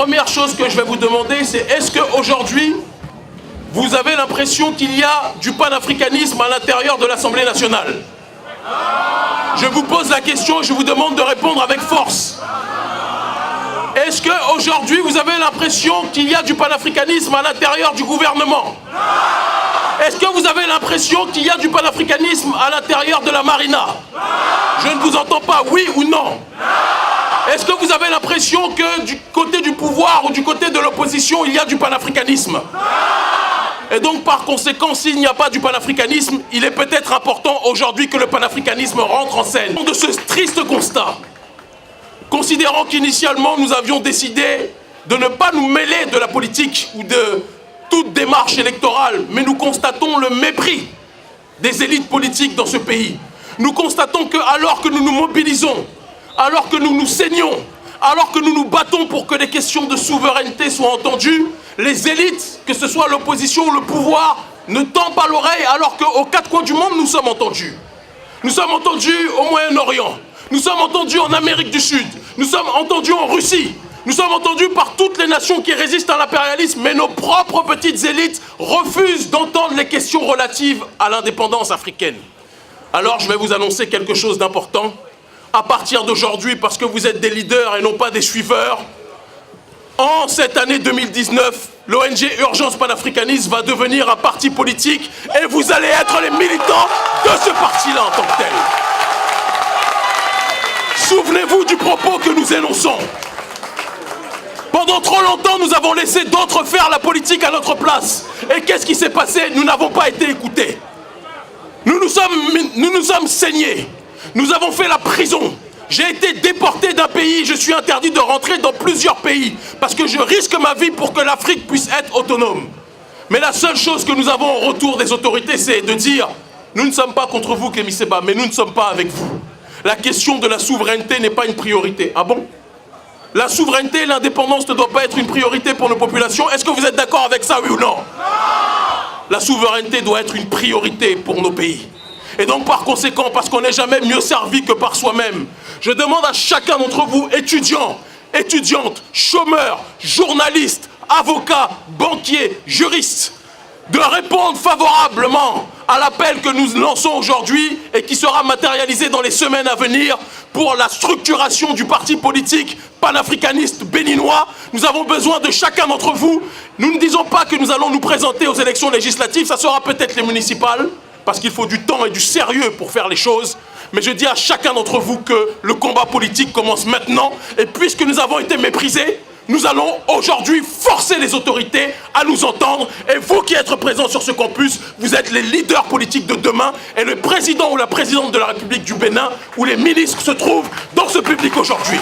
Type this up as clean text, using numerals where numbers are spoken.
première chose que je vais vous demander, c'est est-ce qu'aujourd'hui, vous avez l'impression qu'il y a du panafricanisme à l'intérieur de l'Assemblée nationale? Je vous pose la question et je vous demande de répondre avec force. Est-ce qu'aujourd'hui, vous avez l'impression qu'il y a du panafricanisme à l'intérieur du gouvernement? Est-ce que vous avez l'impression qu'il y a du panafricanisme à l'intérieur de la marina? Je ne vous entends pas, oui ou non? Est-ce que vous avez l'impression que du côté du pouvoir ou du côté de l'opposition, il y a du panafricanisme? Et donc, par conséquent, s'il n'y a pas du panafricanisme, il est peut-être important aujourd'hui que le panafricanisme rentre en scène. De ce triste constat, considérant qu'initialement, nous avions décidé de ne pas nous mêler de la politique ou de toute démarche électorale, mais nous constatons le mépris des élites politiques dans ce pays. Nous constatons que, alors que nous nous mobilisons, alors que nous nous saignons, alors que nous nous battons pour que les questions de souveraineté soient entendues, les élites, que ce soit l'opposition ou le pouvoir, ne tendent pas l'oreille alors qu'aux quatre coins du monde, nous sommes entendus. Nous sommes entendus au Moyen-Orient, nous sommes entendus en Amérique du Sud, nous sommes entendus en Russie, nous sommes entendus par toutes les nations qui résistent à l'impérialisme, mais nos propres petites élites refusent d'entendre les questions relatives à l'indépendance africaine. Alors je vais vous annoncer quelque chose d'important. À partir d'aujourd'hui, parce que vous êtes des leaders et non pas des suiveurs, en cette année 2019, l'ONG Urgence Panafricanisme va devenir un parti politique et vous allez être les militants de ce parti-là en tant que tel. Souvenez-vous du propos que nous énonçons. Pendant trop longtemps, nous avons laissé d'autres faire la politique à notre place. Et qu'est-ce qui s'est passé? Nous n'avons pas été écoutés. Nous nous sommes saignés. Nous avons fait la prison. J'ai été déporté d'un pays, je suis interdit de rentrer dans plusieurs pays parce que je risque ma vie pour que l'Afrique puisse être autonome. Mais la seule chose que nous avons en retour des autorités, c'est de dire « Nous ne sommes pas contre vous, Kémy Séba, mais nous ne sommes pas avec vous. La question de la souveraineté n'est pas une priorité. » Ah bon? La souveraineté et l'indépendance ne doivent pas être une priorité pour nos populations. Est-ce que vous êtes d'accord avec ça, oui ou non? La souveraineté doit être une priorité pour nos pays. Et donc, par conséquent, parce qu'on n'est jamais mieux servi que par soi-même, je demande à chacun d'entre vous, étudiants, étudiantes, chômeurs, journalistes, avocats, banquiers, juristes, de répondre favorablement à l'appel que nous lançons aujourd'hui et qui sera matérialisé dans les semaines à venir pour la structuration du parti politique panafricaniste béninois. Nous avons besoin de chacun d'entre vous. Nous ne disons pas que nous allons nous présenter aux élections législatives, ça sera peut-être les municipales, parce qu'il faut du temps et du sérieux pour faire les choses. Mais je dis à chacun d'entre vous que le combat politique commence maintenant. Et puisque nous avons été méprisés, nous allons aujourd'hui forcer les autorités à nous entendre. Et vous qui êtes présents sur ce campus, vous êtes les leaders politiques de demain. Et le président ou la présidente de la République du Bénin ou les ministres se trouvent dans ce public aujourd'hui.